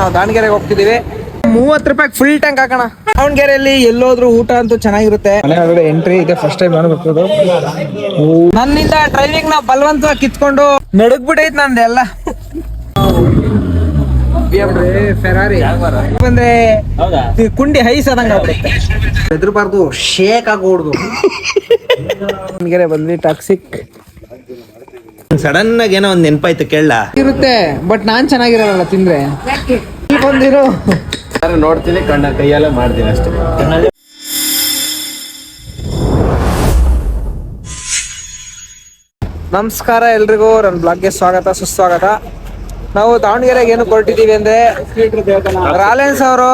ನಾವು ದಾವಣಗೆರೆಗೆ ಹೋಗ್ತಿದೀವಿ. 30 ರೂಪಾಯಿ ಫುಲ್ ಟ್ಯಾಂಕ್ ಹಾಕೋಣ. ದಾವಣಗೆರೆಯಲ್ಲಿ ಎಲ್ಲೋದ್ರು ಊಟ ಅಂತೂ ಚೆನ್ನಾಗಿರುತ್ತೆ. ಮನೆಯೊಳಗಡೆ ಎಂಟ್ರಿ ಇದೆ, ಫಸ್ಟ್ ಟೈಮ್ ನಾನು ಬರ್ತಿರೋದು. ನನ್ನಿಂದ ಡ್ರೈವಿಂಗ್ ನ ಬಲವಂತವಾಗಿ ಕಿತ್ಕೊಂಡು ನಡುಗ್ಬಿಟ್ಟೈತ್ ನಂದೆಲ್ಲ. ಫೆರಾರಿ ಬಂದ್ರೆ ಕುಂಡಿ ಹೈಸ್ ಆದಂಗ ಹೆದರ್ಬಾರ್ದು, ಶೇಕ್ ಆಗೋಡ್ದು. ದಾವಣಗೆರೆ ಬಂದ್ವಿ, ಟಾಕ್ಸಿಕ್. ಸಡನ್ ಆಗಿ ಏನೋ ಒಂದ್ ನೆನಪಾಯ್ತು, ಕೇಳ ಇರುತ್ತೆ ಬಟ್ ನಾನ್ ಚೆನ್ನಾಗಿರಲ್ಲ ತಿಂದ್ರೆ. ಬಂದಿರು ನೋಡ್ತೀನಿ, ಕಣ್ಣ ಕೈಯೆಲ್ಲ ಮಾಡ್ತೀನಿ ಅಷ್ಟೇ. ನಮಸ್ಕಾರ ಎಲ್ರಿಗೂ, ನನ್ನ ಬ್ಲಾಗ್ಗೆ ಸ್ವಾಗತ ಸುಸ್ವಾಗತ. ನಾವು ದಾವಣಗೆರೆಗೆ ಏನು ಹೊರಟಿದ್ದೀವಿ ಅಂದ್ರೆ, ರಾಲೆನ್ಸ್ ಅವರು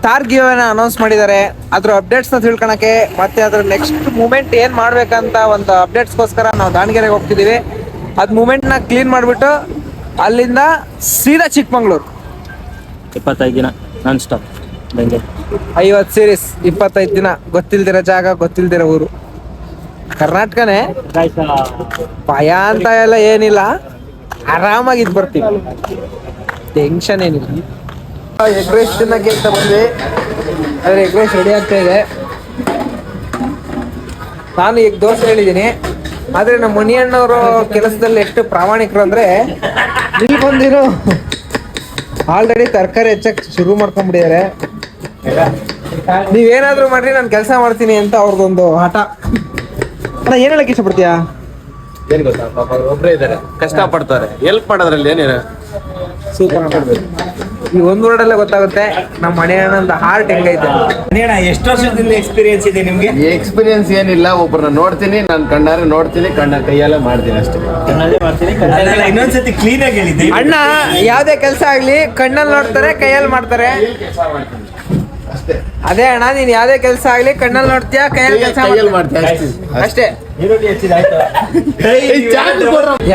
ಥಾರ್ ಗಿವ್ಅವೇನ ಅನೌನ್ಸ್ ಮಾಡಿದ್ದಾರೆ. ಅದ್ರ ಅಪ್ಡೇಟ್ಸ್ನ ತಿಳ್ಕೊಳಕ್ಕೆ ಮತ್ತೆ ಅದ್ರ ನೆಕ್ಸ್ಟ್ ಮೂಮೆಂಟ್ ಏನ್ ಮಾಡ್ಬೇಕಂತ ಒಂದು ಅಪ್ಡೇಟ್ಸ್ಗೋಸ್ಕರ ನಾವು ದಾವಣಗೆರೆಗೆ ಹೋಗ್ತಿದ್ದೀವಿ. ಅದ್ ಮೂಮೆಂಟ್ನ ಕ್ಲೀನ್ ಮಾಡಿಬಿಟ್ಟು ಅಲ್ಲಿಂದ ಸೀದಾ ಚಿಕ್ಕಮಂಗ್ಳೂರು. 25 ದಿನ ನಾನ್ ಸ್ಟಾಪ್ 50 ಸೀರೀಸ್, 25 ದಿನ. ಗೊತ್ತಿಲ್ದಿರೋ ಜಾಗ, ಗೊತ್ತಿಲ್ದಿರೋ ಊರು. ಕರ್ನಾಟಕನೇ ಭಯ ಅಂತ ಎಲ್ಲ ಏನಿಲ್ಲ, ಆರಾಮಾಗಿದ್ ಬರ್ತೀವಿ, ಟೆನ್ಷನ್ ಏನಿಲ್ಲ. ಎಗ್ ರೈಸ್ ತಿನ್ನಕ್ಕೆ ಅಂತ ಬಂದ್ವಿ, ಅದ್ರ ಎಗ್ ರೈಸ್ ರೆಡಿ ಆಗ್ತಾ ಇದೆ. ನಾನು ಈಗ ದೋಸೆ ಹೇಳಿದ್ದೀನಿ, ಆದ್ರೆ ನಮ್ಮ ಮಣಿಯಣ್ಣವರು ಕೆಲಸದಲ್ಲಿ ಎಷ್ಟು ಪ್ರಾಮಾಣಿಕರು ಅಂದ್ರೆ, ಇಲ್ಲಿ ಬಂದಿರೋ ಆಲ್ರೆಡಿ ತರಕಾರಿ ಹೆಚ್ಚಕ್ಕೆ ಶುರು ಮಾಡ್ಕೊಂಡ್ಬಿಟ್ಟಿದ್ದಾರೆ. ನೀವೇನಾದ್ರೂ ಮಾಡ್ರಿ, ನಾನು ಕೆಲಸ ಮಾಡ್ತೀನಿ ಅಂತ ಅವ್ರದ್ದೊಂದು ಹಠ. ಅಣ್ಣ ಏನ್ ಹೇಳಕ್ ಇಷ್ಟಪಡ್ತೀಯಾ? ಏನ್ ಗೊತ್ತಾ, ಪಾಪ ಒಬ್ರೇ ಇದಾರೆ, ಕಷ್ಟ ಪಡ್ತಾರೆ, ಹೆಲ್ಪ್ ಮಾಡೋದ್ರಲ್ಲಿ ಏನಿದೆ. ಸೂಪರ್. ಈ ಒಂದು ವರ್ಡಲ್ಲೇ ಗೊತ್ತಾಗುತ್ತೆ ನಮ್ಮ ಮನೆಯಣ್ಣಂದ ಹಾರ್ಟ್ ಹೆಂಗೈತೆ. ಎಷ್ಟು ವರ್ಷದಿಂದ ಎಕ್ಸ್ಪೀರಿಯನ್ಸ್ ಇದೆ ನಿಮ್ಗೆ? ಎಕ್ಸ್ಪೀರಿಯನ್ಸ್ ಏನಿಲ್ಲ, ಒಬ್ಬರನ್ನ ನೋಡ್ತೀನಿ, ನಾನು ಕಣ್ಣಾರೆ ನೋಡ್ತೀನಿ, ಕಣ್ಣ ಕೈಯೆಲ್ಲ ಮಾಡ್ತೀನಿ ಅಷ್ಟೇ. ಇನ್ನೊಂದ್ಸತಿ ಕ್ಲೀನ್ ಆಗಿ ಹೇಳಿದ್ದೆ. ಅಣ್ಣ ಯಾವ್ದೇ ಕೆಲಸ ಆಗ್ಲಿ ಕಣ್ಣಲ್ಲಿ ನೋಡ್ತಾರೆ, ಕೈಯಲ್ಲಿ ಮಾಡ್ತಾರೆ. ಅದೇ ಅಣ್ಣ, ನೀನ್ ಯಾವ್ದೇ ಕೆಲಸ ಆಗ್ಲಿ ಕಣ್ಣಲ್ಲಿ ನೋಡ್ತೀಯ, ಕೈಯಲ್ಲಿ ಕೆಲಸ ಮಾಡ್ತೀನಿ ಅಷ್ಟೇ.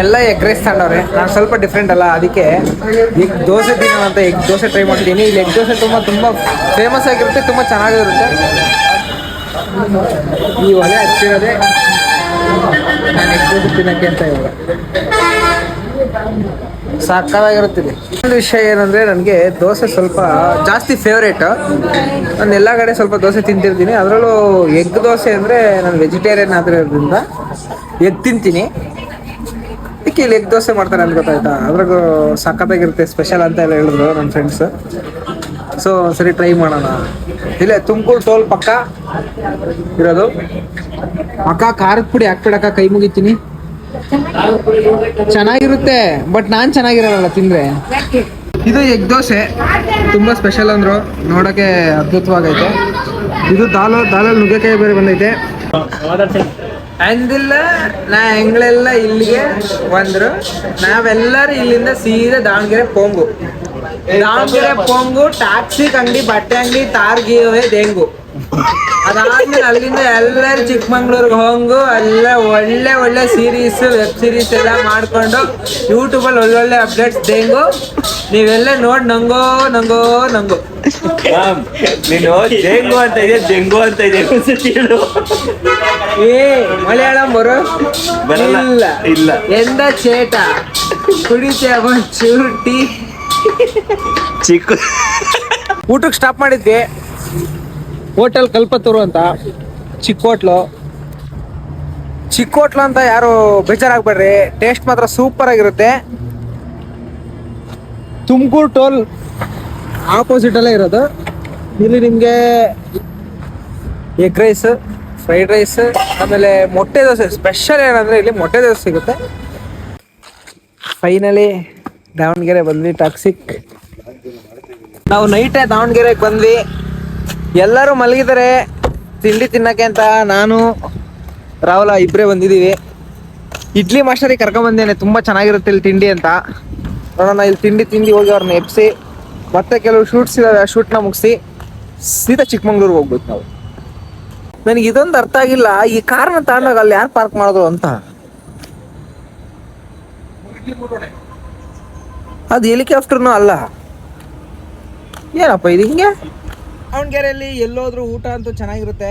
ಎಲ್ಲ ಎಗ್ ರೈಸ್ ತಗೊಂಡವ್ರೆ, ನಾನು ಸ್ವಲ್ಪ ಡಿಫ್ರೆಂಟ್ ಅಲ್ಲ, ಅದಕ್ಕೆ ಎಗ್ ದೋಸೆ ತಿನ್ನೋ ಅಂತ ಎಗ್ ದೋಸೆ ಟ್ರೈ ಮಾಡ್ತೀನಿ. ಇಲ್ಲಿ ಎಗ್ ದೋಸೆ ತುಂಬಾ ಫೇಮಸ್ ಆಗಿರುತ್ತೆ, ತುಂಬಾ ಚೆನ್ನಾಗಿರುತ್ತೆ. ಈ ಒಲೆ ಹಚ್ಚಿರೋದೆ ನಾನು ಎಗ್ ದೋಸೆ ತಿನ್ನಕ್ಕೆ ಅಂತ ಇವಾಗ ಸಾಕಾಗಿರುತ್ತಿದೆ. ಒಂದು ವಿಷಯ ಏನಂದ್ರೆ, ನನಗೆ ದೋಸೆ ಸ್ವಲ್ಪ ಜಾಸ್ತಿ ಫೇವ್ರೇಟ್. ನಾನು ಎಲ್ಲ ಕಡೆ ಸ್ವಲ್ಪ ದೋಸೆ ತಿಂತಿರ್ತೀನಿ, ಅದರಲ್ಲೂ ಎಗ್ ದೋಸೆ ಅಂದರೆ ನಾನು ವೆಜಿಟೇರಿಯನ್ ಆಗಿರೋದ್ರಿಂದ ಎಗ್ ತಿಂತೀನಿ. ಅದಕ್ಕೆ ಇಲ್ಲಿ ಎಗ್ ದೋಸೆ ಮಾಡ್ತಾರೆ ಅಂತ ಗೊತ್ತಾಯ್ತಾ. ಅದ್ರಾಗ ಸಖತ್ತಾಗಿರುತ್ತೆ, ಸ್ಪೆಷಲ್ ಅಂತ ಎಲ್ಲ ಹೇಳಿದ್ರು ನನ್ನ ಫ್ರೆಂಡ್ಸ್. ಸೊ ಸರಿ ಟ್ರೈ ಮಾಡೋಣ. ಇಲ್ಲೇ ತುಮಕೂರು ಟೋಲ್ ಪಕ್ಕ ಇರೋದು. ಅಕ್ಕ ಖಾರದ ಪುಡಿ ಹಾಕ್ಬಿಡಕ್ಕ, ಕೈ ಮುಗಿತೀನಿ. ಚೆನ್ನಾಗಿರುತ್ತೆ ಬಟ್ ನಾನ್ ಚೆನ್ನಾಗಿರಲ್ಲ ತಿಂದ್ರೆ. ಇದು ಎಗ್ ದೋಸೆ ತುಂಬಾ ಸ್ಪೆಷಲ್ ಅಂದ್ರು, ನೋಡಕ್ಕೆ ಅದ್ಭುತವಾಗೈತೆ. ಇದು ದಾಲಲ್ಲಿ ನುಗ್ಗೆಕಾಯಿ ಬೇರೆ ಬಂದೈತೆ. ಅಂದಿಲ್ಲ ನಾ ಹೆಂಗಳೆಲ್ಲ ಇಲ್ಲಿಗೆ ಬಂದ್ರು, ನಾವೆಲ್ಲರೂ ಇಲ್ಲಿಂದ ಸೀದಾ ದಾವಣಗೆರೆ ಪೊಂಗು ಟಾಕ್ಸಿಕ್ ಅಂಗಡಿ, ಬಟ್ಟೆ ಅಂಗಡಿ, ತಾರ್ ಗಿವ್ಅವೇ ದೇಂಗು. ಅದಾದ್ಮೇಲೆ ಅಲ್ಲಿಂದ ಎಲ್ಲರೂ ಚಿಕ್ಕಮಂಗ್ಳೂರ್ಗೆ ಹೋಗು, ಎಲ್ಲ ಒಳ್ಳೆ ಸೀರೀಸ್, ವೆಬ್ ಸೀರೀಸ್ ಎಲ್ಲ ಮಾಡ್ಕೊಂಡು ಯೂಟ್ಯೂಬಲ್ಲಿ ಒಳ್ಳೊಳ್ಳೆ ಅಪ್ಡೇಟ್ಸ್ ದೇಂಗು. ನೀವೆಲ್ಲ ನೋಡಿ ನಂಗೋ ನೀನು ಜೇಂಗು ಅಂತ ಇದೆ, ಜೆಂಗು ಅಂತ ಇದೆ. ಏ ಮಲಯಾಳಂ ಬರೋ ಇಲ್ಲ ಎಂದ ಚೇಟ ಕುಡಿತೇ ಚೂಟಿ. ಚಿಕ್ಕ ಊಟಕ್ಕೆ ಸ್ಟಾಪ್ ಮಾಡಿದ್ವಿ ಹೋಟೆಲ್ ಕಲ್ಪತ್ತೂರು ಅಂತ. ಚಿಕ್ಕ ಹೋಟ್ಲು ಅಂತ ಯಾರು ಬೇಜಾರಾಗ್ಬೇಡ್ರಿ, ಟೇಸ್ಟ್ ಮಾತ್ರ ಸೂಪರ್ ಆಗಿರುತ್ತೆ. ತುಮಕೂರು ಟೋಲ್ ಆಪೋಸಿಟ್ ಅಲ್ಲೇ ಇರೋದು. ಇಲ್ಲಿ ನಿಮಗೆ ಎಗ್ ರೈಸ್, ಫ್ರೈಡ್ ರೈಸ್, ಆಮೇಲೆ ಮೊಟ್ಟೆ ದೋಸೆ. ಸ್ಪೆಷಲ್ ಏನಂದ್ರೆ ಇಲ್ಲಿ ಮೊಟ್ಟೆ ದೋಸೆ ಸಿಗುತ್ತೆ. ಫೈನಲಿ ದಾವಣಗೆರೆ ಬಂದ್ವಿ, ಟಾಕ್ಸಿಕ್. ನಾವು ನೈಟೇ ದಾವಣಗೆರೆಗೆ ಬಂದ್ವಿ. ಎಲ್ಲರೂ ಮಲಗಿದ್ದಾರೆ ತಿಂಡಿ ತಿನ್ನಕ್ಕೆ ಅಂತ. ನಾನು ರಾಹುಲ ಇಬ್ಬರೇ ಬಂದಿದ್ದೀವಿ. ಇಡ್ಲಿ ಮಾಸ್ಟರಿಗೆ ಕರ್ಕೊಂಬಂದೇನೆ, ತುಂಬ ಚೆನ್ನಾಗಿರುತ್ತೆ ಇಲ್ಲಿ ತಿಂಡಿ ಅಂತ. ನೋಡೋಣ, ಇಲ್ಲಿ ತಿಂಡಿ ಹೋಗಿ ಅವ್ರನ್ನ ಎಬ್ಸಿ ಮತ್ತೆ ಕೆಲವು ಶೂಟ್ಸ್ ಇದಾವೆ, ಆ ಶೂಟ್ನ ಮುಗಿಸಿ ಸೀದಾ ಚಿಕ್ಕಮಂಗ್ಳೂರ್ಗೆ ಹೋಗ್ಬೇಕು ನಾವು. ನನಗೆ ಇದೊಂದು ಅರ್ಥ ಆಗಿಲ್ಲ, ಈ ಕಾರ್ನ ತಗೊಂಡಾಗ ಅಲ್ಲಿ ಯಾರು ಪಾರ್ಕ್ ಮಾಡೋದು ಅಂತ. ಅದು ಹೆಲಿಕಾಪ್ಟರ್ನೂ ಅಲ್ಲ, ಏನಪ್ಪ ಇದು ಹಿಂಗೆ. ದಾವಣಗೆರೆಯಲ್ಲಿ ಎಲ್ಲೋದ್ರೂ ಊಟ ಅಂತೂ ಚೆನ್ನಾಗಿರುತ್ತೆ.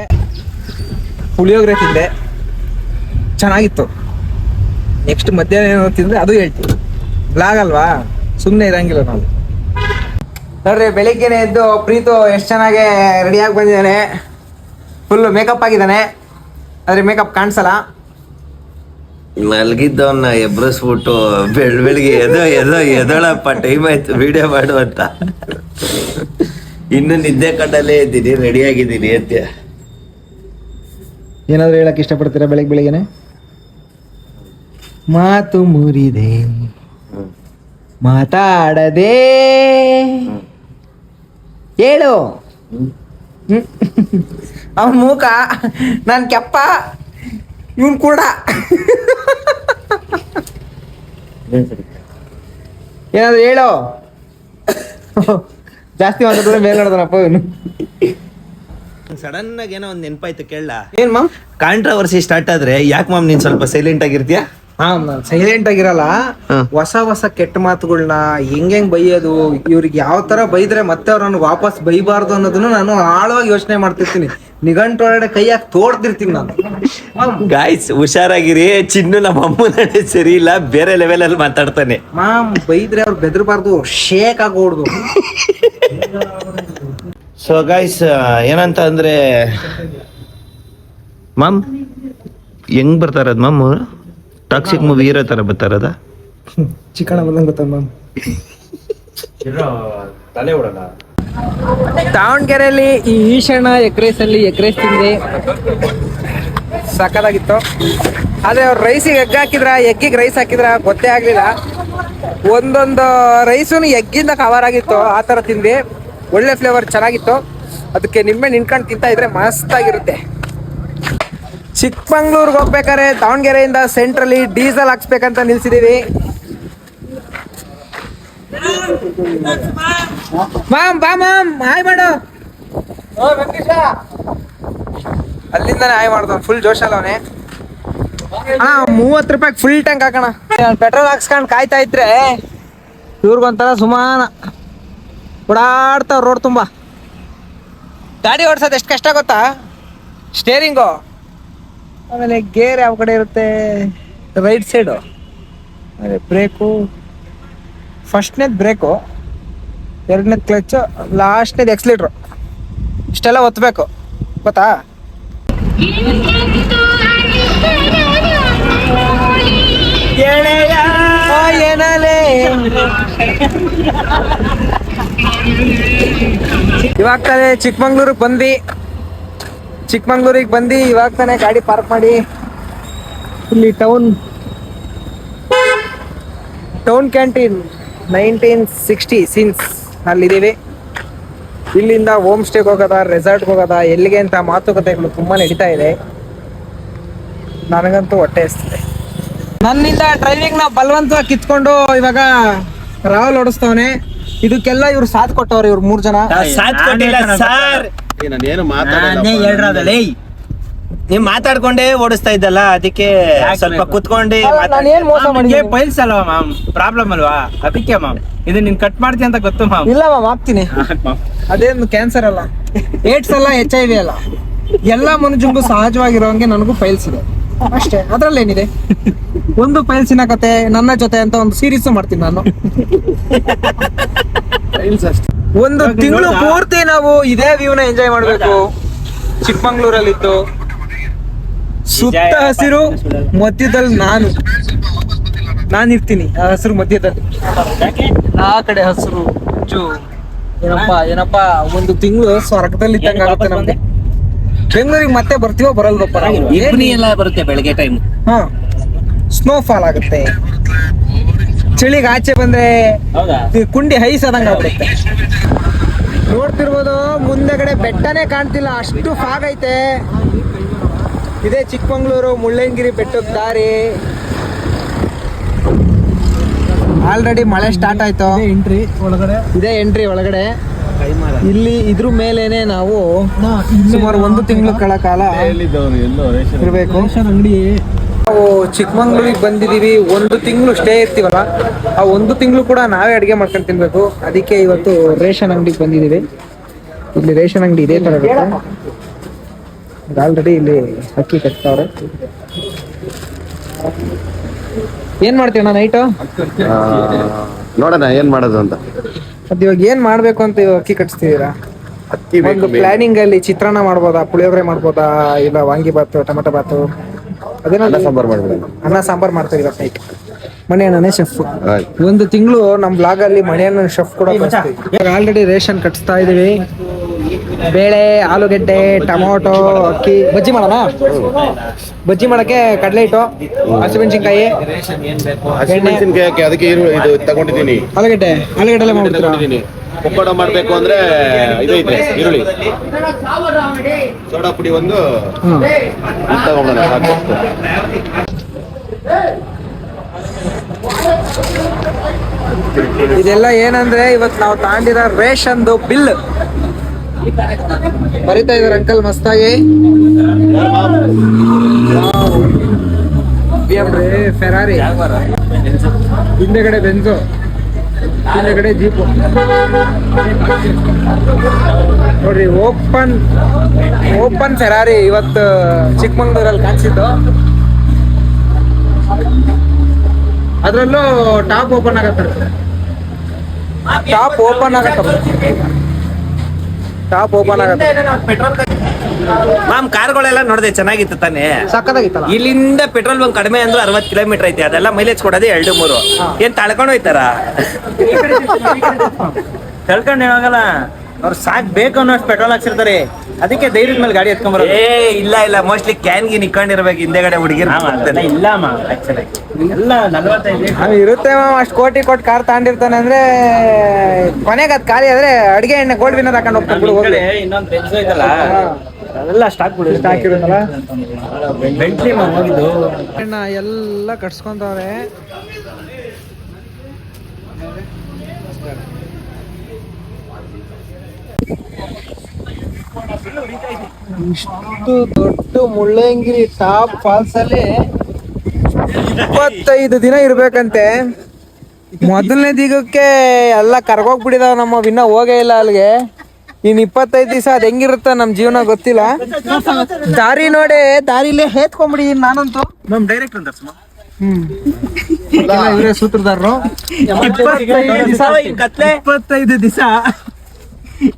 ಪುಳಿಯೋಗರೆ ತಿಂದೆ, ಚೆನ್ನಾಗಿತ್ತು. ನೆಕ್ಸ್ಟ್ ಮಧ್ಯಾಹ್ನ ಏನೋ ತಿಂದ್ರೆ ಅದು ಹೇಳ್ತೀವಿ. ಬ್ಲಾಗ್ ಅಲ್ವಾ, ಸುಮ್ಮನೆ ಇರಂಗಿಲ್ಲ ನಾವು. ನೋಡ್ರಿ ಬೆಳಿಗ್ಗೆನೆ ಎದ್ದು ಪ್ರೀತು ಎಷ್ಟು ಚೆನ್ನಾಗಿ ರೆಡಿಯಾಗಿ ಬಂದಿದ್ದಾನೆ. ಫುಲ್ ಮೇಕಪ್ ಆಗಿದ್ದಾನೆ, ಆದ್ರೆ ಮೇಕಪ್ ಕಾಣಿಸಲ್ಲ. ಮಲಗಿದ್ದವನ್ನ ಎಬ್ರಿಸ್ಬಿಟ್ಟು ಬೆಳಿಗ್ಗೆ ಎದೋಳಪ್ಪ ಟೈಮ್ ಆಯ್ತು ವಿಡಿಯೋ ಮಾಡು ಅಂತ. ಇನ್ನು ನಿದ್ದೆ ಕಣ್ಣಲ್ಲೇ ಇದ್ದೀನಿ, ರೆಡಿ ಆಗಿದ್ದೀನಿ ಅಂತ. ಏನಾದ್ರು ಹೇಳಕ್ ಇಷ್ಟಪಡ್ತೀರಾ ಬೆಳಿಗ್ಗೆನೆ? ಮಾತು ಮುರಿದೆ ಮಾತಾಡದೆ ಹೇಳು. ಅವನ್ ಮೂಕ, ನಾನ್ ಕೆಪ್ಪ, ಇವನ್ ಕೂಡ. ಏನಾದ್ರು ಹೇಳು. ಜಾಸ್ತಿ ಮಾತಾಡಿದ್ರೆ ಮೇಲೆ ನೋಡ್ದನಪ್ಪ ಇವನು. ಸಡನ್ ಆಗಿ ಏನೋ ಒಂದ್ ನೆನಪಾಯ್ತು, ಕೇಳ. ಏನ್ ಮಾಮ್? ಕಾಂಟ್ರವರ್ಸಿ ಸ್ಟಾರ್ಟ್ ಆದ್ರೆ ಯಾಕೆ ಮಾಮ್ ನೀನ್ ಸ್ವಲ್ಪ ಸೈಲೆಂಟ್ ಆಗಿರ್ತೀಯ? ನಾನು ಸೈಲೆಂಟ್ ಆಗಿರಲ್ಲ. ಹೊಸ ಕೆಟ್ಟ ಮಾತುಗಳನ್ನ ಹೆಂಗ್ ಬೈಯೋದು, ಇವ್ರಿಗೆ ಯಾವ ತರ ಬೈದ್ರೆ ಮತ್ತೆ ಅವ್ರನ್ನ ವಾಪಸ್ ಬೈಬಾರ್ದು ಅನ್ನೋದನ್ನು ನಾನು ಆಳವಾಗಿ ಯೋಚನೆ ಮಾಡ್ತಿರ್ತೀನಿ. ನಿಘಂಟು ಒಳಗಡೆ ಕೈ ಹಾಕಿ ತೋಡ್ತಿರ್ತೀನಿ ನಾನು. ಗಾಯ್ಸ್ ಹುಷಾರಾಗಿರಿ, ಚಿನ್ನು ನಮ್ಮ ಅಮ್ಮ ನಡೆ ಸರಿ ಇಲ್ಲ, ಬೇರೆ ಲೆವೆಲ್ ಅಲ್ಲಿ ಮಾತಾಡ್ತಾನೆ. ಮಾಮ್ ಬೈದ್ರೆ ಅವ್ರು ಬೆದರ್ಬಾರ್ದು, ಶೇಕ್ ಆಗೋಡ್ದು. ಸೊ ಗಾಯ್ಸ್ ಏನಂತ ಅಂದ್ರೆ ಮಾಮ್ ಹೆಂಗ್ ಬರ್ತಾರದ್ ಮಾಮ್? ಟಾಕ್ಸಿಕ್ ಮೂವಿ ಹೀರೋ ತರ ಬರ್ತಾರದ? ಚಿಕಣ ಬಂದಂಗ ಗೊತ್ತ ಮಾಮ್. ತಲೆ ಹೊಡಲ್ಲ. ದಾವಣಗೆರೆಯಲ್ಲಿ ಈ ಈಶಾನ ಎಗ್ ರೈಸ್ ತಿಂದೆ, ಸಕ್ಕದಾಗಿತ್ತು. ಆದ್ರೆ ಅವ್ರು ರೈಸಿಗೆ ಎಗ್ಗಿಗೆ ರೈಸ್ ಹಾಕಿದ್ರ ಗೊತ್ತೇ ಆಗ್ಲಿಲ್ಲ. ಒಂದೊಂದು ರೈಸು ಎಗ್ಗಿಂದ ಕವರ್ ಆಗಿತ್ತು, ಆ ತರ ತಿಂದೆ. ಒಳ್ಳೆ ಫ್ಲೇವರ್ ಚೆನ್ನಾಗಿತ್ತು. ಅದಕ್ಕೆ ನಿಂಬೆ ನಿಂತ್ಕೊಂಡು ತಿಂತಾ ಇದ್ರೆ ಮಸ್ತಾಗಿರುತ್ತೆ. ಚಿಕ್ಕಮಂಗ್ಳೂರ್ಗೆ ಹೋಗ್ಬೇಕಾದ್ರೆ ದಾವಣಗೆರೆಯಿಂದ ಸೆಂಟ್ರಲ್ಲಿ ಡೀಸೆಲ್ ಹಾಕ್ಸ್ಬೇಕಂತ ನಿಲ್ಸಿದೀವಿ. ಮಾಮ್ ಬಾ ಮಾಮ್, ಹಾಯ್ ಮಾಡು. ಅಲ್ಲಿಂದಾನೆ ಹಾಯ್ ಮಾಡ್ದ, ಫುಲ್ ಜೋಶಲ್ಲ ಅವನೇ. 30 ರೂಪಾಯಿ ಫುಲ್ ಟ್ಯಾಂಕ್ ಹಾಕೋಣ. ಪೆಟ್ರೋಲ್ ಹಾಕ್ಸ್ಕೊಂಡು ಕಾಯ್ತಾ ಇದ್ರೆ ಇವ್ರಿಗೊಂಥರ ಸುಮಾನ ಓಡಾಡ್ತಾವ್ ರೋಡ್ ತುಂಬಾ. ಗಾಡಿ ಓಡಿಸೋದು ಎಷ್ಟು ಕಷ್ಟ ಗೊತ್ತಾ? ಸ್ಟೇರಿಂಗು, ಆಮೇಲೆ ಗೇರ್ ಯಾವ ಕಡೆ ಇರುತ್ತೆ, ರೈಟ್ ಸೈಡು, ಆಮೇಲೆ ಬ್ರೇಕು, ಫಸ್ಟ್ನೇದು ಬ್ರೇಕು, ಎರಡನೇದು ಕ್ಲಚ್ಚು, ಲಾಸ್ಟ್ನೇದು ಎಕ್ಸ್ಲೀಟ್ರು. ಇಷ್ಟೆಲ್ಲ ಒತ್ತಬೇಕು ಗೊತ್ತಾ? ಇವಾಗ ತಾನೇ ಚಿಕ್ಕಮಂಗ್ಳೂರಿಗೆ ಬಂದು ಇವಾಗ ತಾನೇ ಗಾಡಿ ಪಾರ್ಕ್ ಮಾಡಿ ಇಲ್ಲಿ ಟೌನ್ ಕ್ಯಾಂಟೀನ್ 1960 ಸೀನ್ಸ್ ಅಲ್ಲಿದ್ದೀವಿ. ಇಲ್ಲಿಂದ ಹೋಮ್ ಸ್ಟೇಗೆ ಹೋಗೋದ, ರೆಸಾರ್ಟ್ಗೆ ಹೋಗೋದ, ಎಲ್ಲಿಗೆ ಅಂತ ಮಾತುಕತೆಗಳು ತುಂಬಾ ನಡೀತಾ ಇದೆ. ನನಗಂತೂ ಹೊಟ್ಟೆ ಹಸ್ತಿದೆ. ನನ್ನಿಂದ ಡ್ರೈವಿಂಗ್ ನ ಬಲವಂತವಾಗಿ ಕಿತ್ಕೊಂಡು ಇವಾಗ ರಾಹುಲ್ ಓಡಿಸ್ತವನೆ. ಇದಕ್ಕೆಲ್ಲ ಇವ್ರು ಸಾಥ್ ಕೊಟ್ಟವ್ರೆ, ಇವ್ರು 3 ಜನ. ನೀವ್ ಮಾತಾಡ್ಕೊಂಡೇ ಓಡಿಸ್ತಾ ಇದ್ದಲ್ಲ, ಅದಕ್ಕೆ ಸ್ವಲ್ಪ ಕುತ್ಕೊಂಡೆ. ನಾನೇನ್ ಮೋಸ ಮಾಡಿದ್ದೆ? ಪೈಲ್ಸ್ ಅಲ್ವಾ ಮ್ಯಾಮ್, ಪ್ರಾಬ್ಲಮ್ ಅಲ್ವಾ, ಅದಕ್ಕೆ ಮ್ಯಾಮ್ ಇದು ನೀನ್ ಕಟ್ ಮಾಡ್ತೀನಿ ಅಂತ ಗೊತ್ತು ಮ್ಯಾಮ್. ಇಲ್ಲ ಮ್ಯಾಮ್, ಹಾಕ್ತೀನಿ. ಅದೇನು ಕ್ಯಾನ್ಸರ್ ಅಲ್ಲ, ಏಡ್ಸ್ ಅಲ್ಲ, HIV ಅಲ್ಲ. ಎಲ್ಲಾ ಮನುಷ್ಯಂಗೂ ಸಹಜವಾಗಿರೋಂಗೆ ನನಗೂ ಫೈಲ್ಸ್ ಇದೆ ಅಷ್ಟೇ. ಅದ್ರಲ್ಲೇನಿದೆ? ಒಂದು ಫೈಲ್ಸಿನ ಕತೆ ನನ್ನ ಜೊತೆ ಅಂತ ಒಂದು ಸೀರೀಸ್ ಮಾಡ್ತೀನಿ ನಾನು. ಒಂದು ತಿಂಗಳು ಪೂರ್ತಿ ನಾವು ಇದೇ ವ್ಯೂನ ಎಂಜಾಯ್ ಮಾಡ್ಬೇಕು. ಚಿಕ್ಕಮಂಗ್ಳೂರಲ್ಲಿದ್ದು ಸುತ್ತ ಹಸಿರು, ಮಧ್ಯದಲ್ಲಿ ನಾನಿರ್ತೀನಿ ಆ ಹಸಿರು ಮಧ್ಯದಲ್ಲಿ. ಆ ಕಡೆ ಹಸಿರು ಏನಪ್ಪಾ ಒಂದು ತಿಂಗಳು ಸ್ವರ್ಗದಲ್ಲಿ ಇದ್ದಂಗೆ ಆಗುತ್ತೆ ನಮ್ಗೆ. ಬೆಂಗಳೂರಿಗೆ ಮತ್ತೆ ಬರ್ತೀವೋ ಬರಲ್ವಪ್ಪ? ಎಲ್ಲ ಬರುತ್ತೆ ಬೆಳಗ್ಗೆ ಟೈಮ್. ಸ್ನೋಫಾಲ್ ಆಗುತ್ತೆ, ಚಳಿಗೆ ಆಚೆ ಬಂದ್ರೆ ಕುಂಡಿ ಹೈಸ್ ಆದಂಗ ಆಗ್ಬಿಡುತ್ತೆ. ನೋಡ್ತಿರ್ಬೋದು ಮುಂದೆಗಡೆ ಬೆಟ್ಟನೇ ಕಾಣ್ತಿಲ್ಲ, ಅಷ್ಟು ಫಾಗ್ ಐತೆ. ಇದೇ ಚಿಕ್ಕಮಂಗ್ಳೂರು ಮುಳ್ಳಯ್ಯನಗಿರಿ ಬೆಟ್ಟದ ದಾರಿ. ಆಲ್ರೆಡಿ ಮಳೆ ಸ್ಟಾರ್ಟ್ ಆಯ್ತು. ಇದೇ ಎಂಟ್ರಿ ಒಳಗಡೆ. ಇಲ್ಲಿ ಇದ್ರ ಮೇಲೇನೆ ನಾವು ಸುಮಾರು 1 ತಿಂಗಳ ಕಾಲ ಇರಬೇಕು. ನಾವು ಚಿಕ್ಕಮಂಗ್ಳೂರಿಗೆ ಬಂದಿದೀವಿ, 1 ತಿಂಗಳು ಸ್ಟೇ ಇರ್ತೀವಲ್ಲ, ಆ 1 ತಿಂಗಳು ಕೂಡ ನಾವೇ ಅಡುಗೆ ಮಾಡ್ಕೊಂಡು ತಿನ್ಬೇಕು. ಅದಕ್ಕೆ ಇವತ್ತು ರೇಷನ್ ಅಂಗಡಿಗೆ ಬಂದಿದ್ದೀವಿ. ಇಲ್ಲಿ ರೇಷನ್ ಅಂಗಡಿ ಇದೇ ತರ ಇರುತ್ತೆ. ಆಲ್ರೆಡಿ ಇಲ್ಲಿ ಅಕ್ಕಿ ಕಟ್ತಾವ್ರೆ. ಏನ್ ಮಾಡ್ತೀವಣ್ಣ ನೈಟು? ನೋಡೋಣ ಏನ್ ಮಾಡೋದು ಅಂತ. ಅದ್ ಇವಾಗ ಏನ್ ಮಾಡ್ಬೇಕು ಅಂತ ಇವಾಗ ಅಕ್ಕಿ ಕಟ್ಸ್ತಿದೀರಾ? ಅಕ್ಕಿ ಒಂದು ಪ್ಲಾನಿಂಗ್ ಅಲ್ಲಿ ಚಿತ್ರಾನ್ನ ಮಾಡ್ಬೋದಾ, ಪುಳಿಯೋಗರೆ ಮಾಡ್ಬೋದಾ, ಇಲ್ಲ ವಾಂಗಿ ಬಾತು, ಟೊಮೆಟೊ ಬಾತು, ಅನ್ನ ಸಾಂಬಾರ್ ಮಾಡ್ಬಿಡೋಣ. ಅನ್ನ ಸಾಂಬಾರ್ ಮಾಡ್ತಾರೆ ಇವತ್ತು ನೈಟ್. ಮಣಿಯಣ್ಣನೇ ಶೆಫ್. ಆಯ್ತು. ಒಂದು ತಿಂಗಳು ನಮ್ ಬ್ಲಾಗ್ ಅಲ್ಲಿ ಮಣಿಯಣ್ಣ ಶೆಫ್ ಕೂಡ ಆಲ್ರೆಡಿ ರೇಷನ್ ಕಟ್ಸ್ತಾ ಇದೀವಿ. ಬೇಳೆ, ಆಲೂಗೆಡ್ಡೆ, ಟೊಮೊಟೊ, ಅಕ್ಕಿ. ಬಜ್ಜಿ ಮಾಡೋಣ? ಬಜ್ಜಿ ಮಾಡಕ್ಕೆ ಕಡಲೆ ಹಿಟ್ಟು, ಹಸಿಮೆಣಸಿನ್ಕಾಯಿ, ಹಸಿಮೆಣಸಿನ್ಕಾಯಿ ಅದಕ್ಕೆ ಇದು ತಗೊಂಡಿದ್ದೀನಿ. ಆಲೂಗೆಡ್ಡೆ ಎಲ್ಲ ಮಾಡ್ಬಿಡ್ತೀರಾ? ಪಕೋಡ ಮಾಡ್ಬೇಕು ಅಂದ್ರೆ ಇದೈತೆ ಈರುಳ್ಳಿ, ಸೋಡಾ ಪುಡಿ ಒಂದು ತಗೊಂಡ್ಬರೋಣ ಸಾಕು. ಇದೆಲ್ಲ ಏನಂದ್ರೆ ಇವತ್ತು ನಾವು ತಗೊಂಡಿರೋ ರೇಷನ್ದು ಬಿಲ್ ಬರಿತಾ ಇದಾರೆ ಅಂಕಲ್ ಮಸ್ತಾಗಿ. ಫೆರಾರಿ, ಹಿಂದೆಗಡೆ ಬೆಂಜು, ಹಿಂದೆಗಡೆ ಜೀಪು ನೋಡ್ರಿ. ಓಪನ್ ಫೆರಾರಿ ಇವತ್ತು ಚಿಕ್ಕಮಂಗ್ಳೂರಲ್ಲಿ ಕಾಣಿಸಿದ್ದು. ಅದ್ರಲ್ಲೂ ಟಾಪ್ ಓಪನ್ ಆಗತ್ತೆ. ಮ್ಯಾಮ್ ಕಾರ್ಗಳೆಲ್ಲ ನೋಡಿದೆ, ಚೆನ್ನಾಗಿತ್ತು ತಾನೇ? ಸಕ್ಕತ್ತಾಗಿತ್ತಲ್ಲ. ಇಲ್ಲಿಂದ ಪೆಟ್ರೋಲ್ ಬಂಕ್ ಕಡಿಮೆ ಅಂದ್ರೆ 60 ಕಿಲೋಮೀಟರ್ ಐತೆ, ಅದೆಲ್ಲ ಮೈಲೇಜ್ ಕೊಡೋದೇ 2-3. ಏನ್ ತಳ್ಕೊಂಡು ಹೋಯ್ತಾರ? ತಳ್ಕೊಂಡು ಹೋಗಲ್ಲ ಅವ್ರು, ಸಾಕ್ ಬೇಕು ಅನ್ನೋಷ್ಟು ಪೆಟ್ರೋಲ್ ಹಾಕ್ಸಿರ್ತಾರೆ, ಅದಕ್ಕೆ ಧೈರ್ಯದ ಮೇಲೆ ಗಾಡಿ ಎತ್ಕೊಂಡ್ ಬರೋದು. ಇಲ್ಲ ಮೋಸ್ಟ್ಲಿ ಕ್ಯಾನ್ಗೆ ನಿಕ್ಕೊಂಡಿರ್ಬೇಕು ಹಿಂದೆಗಡೆ ಹುಡುಗಿರ್. ಇಲ್ಲ ಆಕ್ಚುಲಿ ಎಲ್ಲ 45 ಇರುತ್ತೆ ಅಷ್ಟು ಕೋಟಿ ಕೊಟ್ಟು ಕಾರ್ ತಗೊಂಡಿರ್ತಾನೆ ಅಂದ್ರೆ ಕೊನೆಗೆ ಅದ್ ಖಾಲಿ ಆದ್ರೆ ಅಡಿಗೆ ಎಣ್ಣೆ ಗೋಲ್ಡ್ ವಿನ್ನರ್ ಹಾಕೊಂಡು ಹೋಗ್ತಾರೆ. ಇನ್ನೊಂದು ಬೆಂಜ್ ಐತಲ್ಲ, ಅದೆಲ್ಲ ಸ್ಟಾಕ್ ಹಾಕಿರುತ್ತಲ್ಲ. ಬೆಂಟ್ಲಿ ಹೋಗಿದ್ದು ಎಲ್ಲ ಕಟ್ಸ್ಕೊಂತವ್ರೆ. ಇಷ್ಟು ದೊಡ್ಡ ಮುಳ್ಳಯ್ಯನಗಿರಿ ಟಾಪ್ ಫಾಲ್ಸ್ ಅಲ್ಲಿ 25 ದಿನ ಇರ್ಬೇಕಂತೆ. ಮೊದಲನೇ ದಿಗಕ್ಕೆ ಎಲ್ಲ ಕರ್ಗೋಗ್ಬಿಟ್ಟಿದಾವ ನಮ್ಮ, ಇನ್ನ ಹೋಗೇ ಇಲ್ಲ ಅಲ್ಲಿಗೆ. ಇನ್ 25 ದಿವಸ ಅದ್ ಹೆಂಗಿರುತ್ತ ನಮ್ ಜೀವನ ಗೊತ್ತಿಲ್ಲ. ದಾರಿ ನೋಡಿ, ದಾರಿಲೇ ಹೇತ್ಕೊಂಡ್ಬಿಡಿ ನಾನಂತೂ. ನಮ್ ಡೈರೆಕ್ಟರ್ ದರ್ಶನ ಇವರೇ ಸೂತ್ರಧಾರರು. 25 ದಿವಸ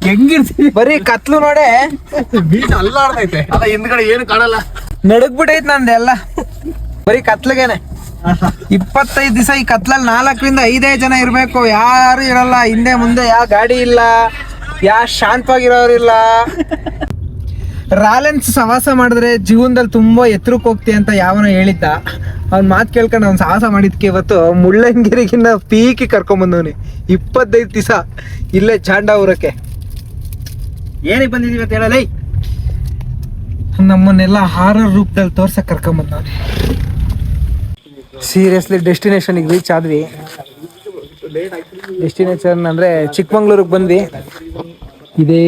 ಹೆಂಗಿರ್ತೀವಿ? ಬರೀ ಕತ್ಲು ನೋಡೆ ಬೀಚ್ ಅಲ್ಲಾಡ್ತೈತೆ, ಅಲ್ಲ ಹಿಂದ್ಗಡೆ ಏನು ಕಾಣಲ್ಲ, ನಡಗ್ಬಿಟ್ಟೈತ್ ನಂದೆಲ್ಲ ಬರೀ ಕತ್ಲಿಗೇನೆ. 25 ದಿವಸ ಈ ಕತ್ಲಲ್ಲಿ 4-5 ಜನ ಇರ್ಬೇಕು, ಯಾರು ಇರಲ್ಲ. ಹಿಂದೆ ಮುಂದೆ ಯಾವ ಗಾಡಿ ಇಲ್ಲ, ಯಾವ ಶಾಂತವಾಗಿರೋರಿಲ್ಲ. ರಾಲೆನ್ಸ್ ಸವಾಸ ಮಾಡಿದ್ರೆ ಜೀವನದಲ್ಲಿ ತುಂಬಾ ಎತ್ತರಕ್ಕೆ ಹೋಗ್ತಿ ಅಂತ ಯಾವನೋ ಹೇಳಿದ್ದ. ಅವ್ನ ಮಾತು ಕೇಳ್ಕೊಂಡು ಅವ್ನು ಸಾಹಸ ಮಾಡಿದ್ಕೆ ಇವತ್ತು ಮುಳ್ಳಂಗಿರಿಗಿನ್ನ ಪೀಕಿ ಕರ್ಕೊಂಬಂದವನಿ. 25 ದಿವಸ ಇಲ್ಲೇ ಚಾಂಡಾಪುರಕ್ಕೆ. ಏನಕ್ಕೆ ಬಂದಿದೀವಿ ಅಂತ ಹೇಳಲ್ಲ, ನಮ್ಮನ್ನೆಲ್ಲ ಹಾರರ್ ರೂಪದಲ್ಲಿ ತೋರ್ಸಕ್ ಕರ್ಕೊಂಬಂದವನಿ. ಸೀರಿಯಸ್ಲಿ ಡೆಸ್ಟಿನೇಷನ್ಗೆ ರೀಚ್ ಆದ್ವಿ. ಡೆಸ್ಟಿನೇಷನ್ ಅಂದ್ರೆ ಚಿಕ್ಕಮಂಗ್ಳೂರಿಗೆ ಬಂದ್ವಿ. ಇದೇ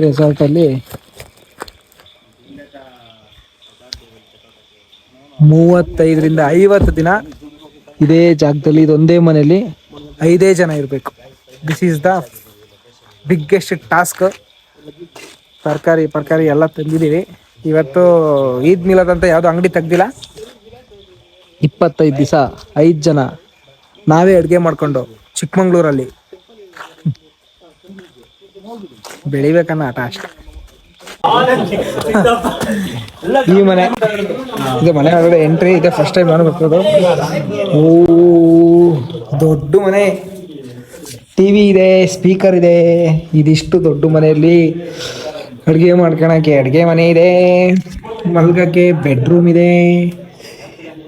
ರೆಸಾರ್ಟಲ್ಲಿ 35ರಿಂದ 50 ದಿನ ಇದೇ ಜಾಗದಲ್ಲಿ, ಇದೊಂದೇ ಮನೆಯಲ್ಲಿ 5 ಜನ ಇರಬೇಕು. This is the biggest task. ತರಕಾರಿ ಎಲ್ಲ ತಂದಿದ್ದೀವಿ. ಇವತ್ತು ಈದ್ ಮಿಲಾದ್ ಅಂತ ಯಾವುದೋ ಅಂಗಡಿ ತೆಗ್ದಿಲ್ಲ. 25 ದಿವಸ 5 ಜನ ನಾವೇ ಅಡುಗೆ ಮಾಡ್ಕೊಂಡು ಚಿಕ್ಕಮಂಗ್ಳೂರಲ್ಲಿ ಬೆಳಿಬೇಕನ್ನ ಆಟ ಅಷ್ಟೆ. ಈ ಮನೆ ಇದು ಮನೆ ಒಳಗಡೆ ಎಂಟ್ರಿ ಇದೆ. ಫಸ್ಟ್ ಟೈಮ್ ನಾನು ಬರ್ತಿರೋದು. ಓ ದೊಡ್ಡ ಮನೆ, ಟಿವಿ ಇದೆ, ಸ್ಪೀಕರ್ ಇದೆ. ಇದಿಷ್ಟು ದೊಡ್ಡ ಮನೆಯಲ್ಲಿ ಅಡುಗೆ ಮಾಡ್ಕೊಳಕ್ಕೆ ಅಡುಗೆ ಮನೆ ಇದೆ, ಮಲ್ಗಕ್ಕೆ ಬೆಡ್ರೂಮ್ ಇದೆ,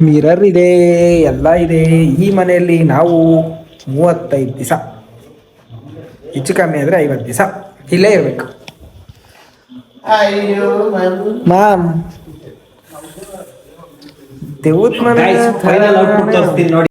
ಮಿರರ್ ಇದೆ, ಎಲ್ಲ ಇದೆ. ಈ ಮನೆಯಲ್ಲಿ ನಾವು 35 ದಿವಸ, ಹೆಚ್ಚು ಕಮ್ಮಿ ಆದರೆ 50 ದಿವಸ ಇಲ್ಲೇ ಇರಬೇಕು. ಮ್ಯಾಮ್ ದೇವತ್ ಮನೆ ಫೈನಲ್ ಔಟ್ಪುಟ್ ತೋರಿಸ್ತೀನಿ ನೋಡಿ.